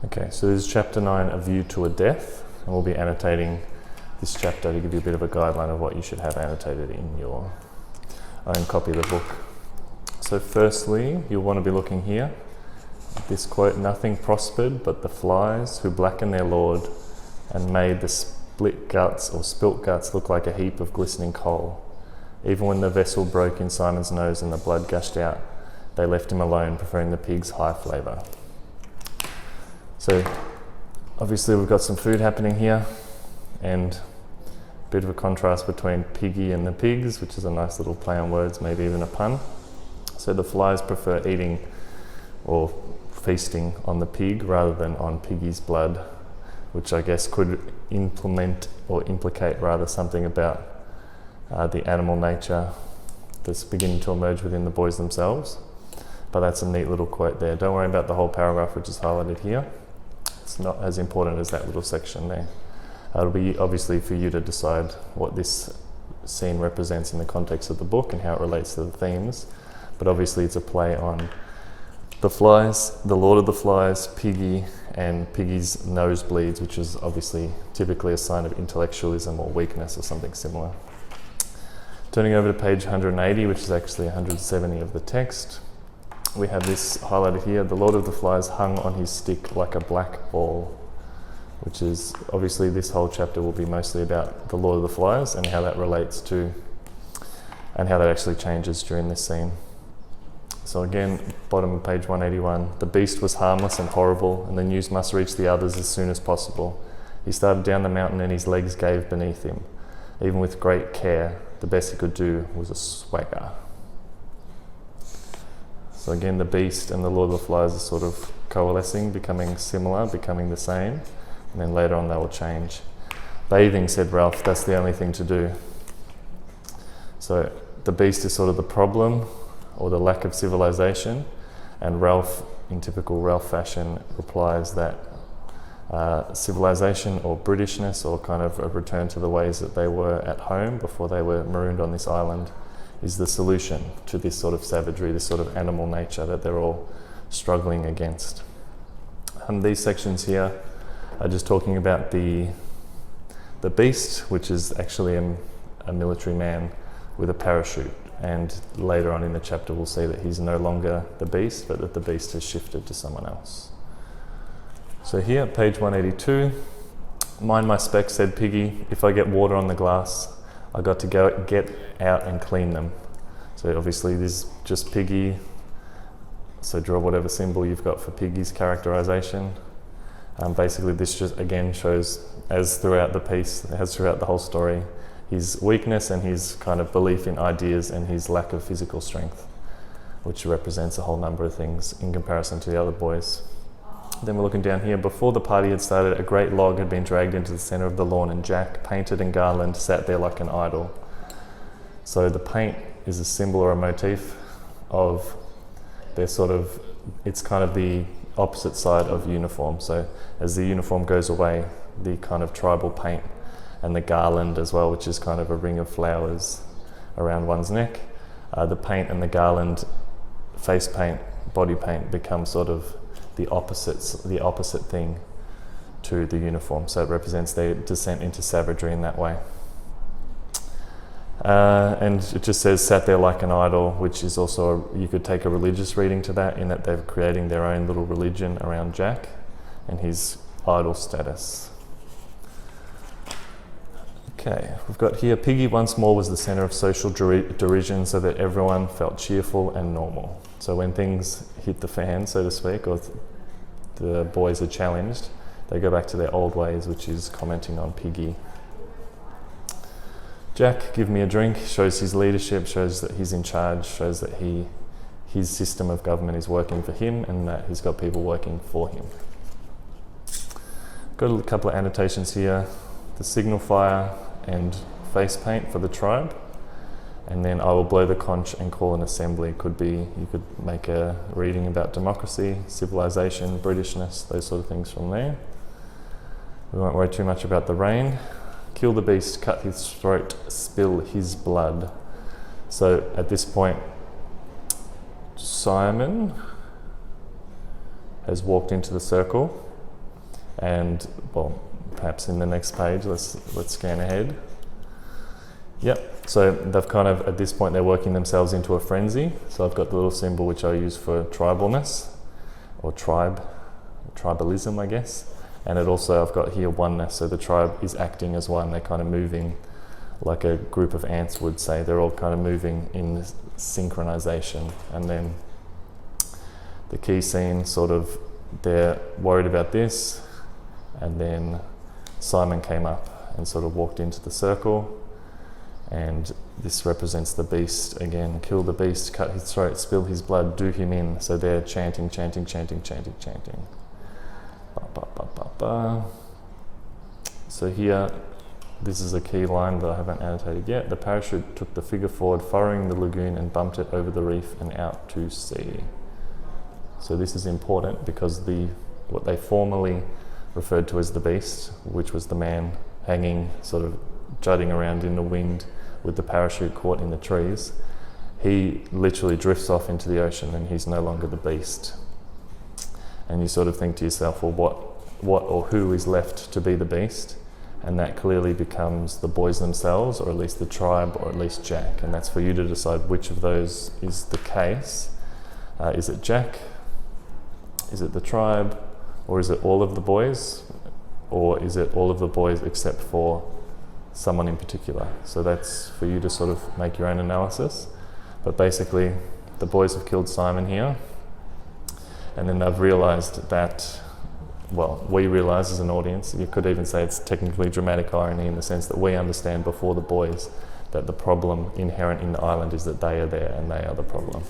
Okay, so this is chapter 9, A View to a Death, and we'll be annotating this chapter to give you a bit of a guideline of what you should have annotated in your own copy of the book. So firstly, you'll want to be looking here. This quote, "Nothing prospered but the flies who blackened their Lord and made the split guts or spilt guts look like a heap of glistening coal. Even when the vessel broke in Simon's nose and the blood gushed out, they left him alone, preferring the pig's high flavour." So obviously we've got some food happening here and a bit of a contrast between piggy and the pigs, which is a nice little play on words, maybe even a pun. So the flies prefer eating or feasting on the pig rather than on piggy's blood, which I guess could implement or implicate rather something about the animal nature that's beginning to emerge within the boys themselves. But that's a neat little quote there. Don't worry about the whole paragraph which is highlighted here. It's not as important as that little section there. It'll be obviously for you to decide what this scene represents in the context of the book and how it relates to the themes. But obviously it's a play on the flies, the Lord of the Flies, Piggy, and Piggy's nosebleeds, which is obviously typically a sign of intellectualism or weakness or something similar. Turning over to page 180, which is actually 170 of the text, we have this highlighted here: "The Lord of the Flies hung on his stick like a black ball," which is obviously this whole chapter will be mostly about the Lord of the Flies and how that relates to, and how that actually changes during this scene. So again, bottom of page 181, "The beast was harmless and horrible, and the news must reach the others as soon as possible. He started down the mountain and his legs gave beneath him. Even with great care, the best he could do was a swagger." So again, the beast and the Lord of the Flies are sort of coalescing, becoming similar, becoming the same, and then later on they will change. "Bathing," said Ralph, "that's the only thing to do." So the beast is sort of the problem, or the lack of civilization, and Ralph, in typical Ralph fashion, replies that civilization or Britishness, or kind of a return to the ways that they were at home before they were marooned on this island, is the solution to this sort of savagery, this sort of animal nature that they're all struggling against. And these sections here are just talking about the beast, which is actually a military man with a parachute. And later on in the chapter we'll see that he's no longer the beast, but that the beast has shifted to someone else. So here, page 182, "Mind my specs," said Piggy. "If I get water on the glass, I got to go get out and clean them." So obviously this is just Piggy, so draw whatever symbol you've got for Piggy's characterization. Basically this just again shows, as throughout the piece, as throughout the whole story, his weakness and his kind of belief in ideas and his lack of physical strength, which represents a whole number of things in comparison to the other boys. Then we're looking down here. "Before the party had started, a great log had been dragged into the centre of the lawn, and Jack, painted and garland, sat there like an idol." So the paint is a symbol or a motif of their sort of, it's kind of the opposite side of uniform. So as the uniform goes away, the kind of tribal paint and the garland as well, which is kind of a ring of flowers around one's neck, the paint and the garland, face paint, body paint, become sort of the opposite thing to the uniform. So it represents their descent into savagery in that way. And it just says "sat there like an idol," which is also, you could take a religious reading to that, in that they're creating their own little religion around Jack and his idol status. Okay, we've got here, "Piggy once more was the centre of social derision, so that everyone felt cheerful and normal." So when things hit the fan, so to speak, or the boys are challenged, they go back to their old ways, which is commenting on Piggy. "Jack, give me a drink," shows his leadership, shows that he's in charge, shows that his system of government is working for him and that he's got people working for him. Got a couple of annotations here: the signal fire and face paint for the tribe. And then "I will blow the conch and call an assembly" could be, you could make a reading about democracy, civilization, Britishness, those sort of things from there. We won't worry too much about the rain. "Kill the beast, cut his throat, spill his blood." So at this point, Simon has walked into the circle And well, perhaps in the next page, let's scan ahead. Yep, so they've kind of, at this point, they're working themselves into a frenzy. So I've got the little symbol which I use for tribalness, or tribalism, I guess. And it also, I've got here oneness, so the tribe is acting as one. They're kind of moving like a group of ants would say. They're all kind of moving in synchronization. And then the key scene, sort of, they're worried about this, and then Simon came up and sort of walked into the circle, and this represents the beast again. Kill the beast, cut his throat, spill his blood, do him in. So they're chanting, chanting, chanting, chanting, chanting. Ba, ba, ba, ba, ba. So here, this is a key line that I haven't annotated yet. The parachute took the figure forward, furrowing the lagoon, and bumped it over the reef and out to sea. So this is important because what they formerly referred to as the beast, which was the man hanging, sort of jutting around in the wind with the parachute caught in the trees, he literally drifts off into the ocean and he's no longer the beast. And you sort of think to yourself, well, what or who is left to be the beast? And that clearly becomes the boys themselves, or at least the tribe, or at least Jack. And that's for you to decide which of those is the case. Is it Jack? Is it the tribe? Or is it all of the boys? Or is it all of the boys except for someone in particular? So that's for you to sort of make your own analysis. But basically, the boys have killed Simon here, and then they've realised that, well, we realise as an audience, you could even say it's technically dramatic irony in the sense that we understand before the boys that the problem inherent in the island is that they are there and they are the problem.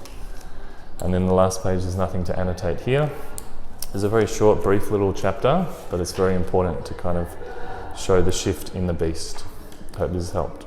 And then the last page, there's nothing to annotate here. It's a very short, brief little chapter, but it's very important to kind of show the shift in the beast. Hope this has helped.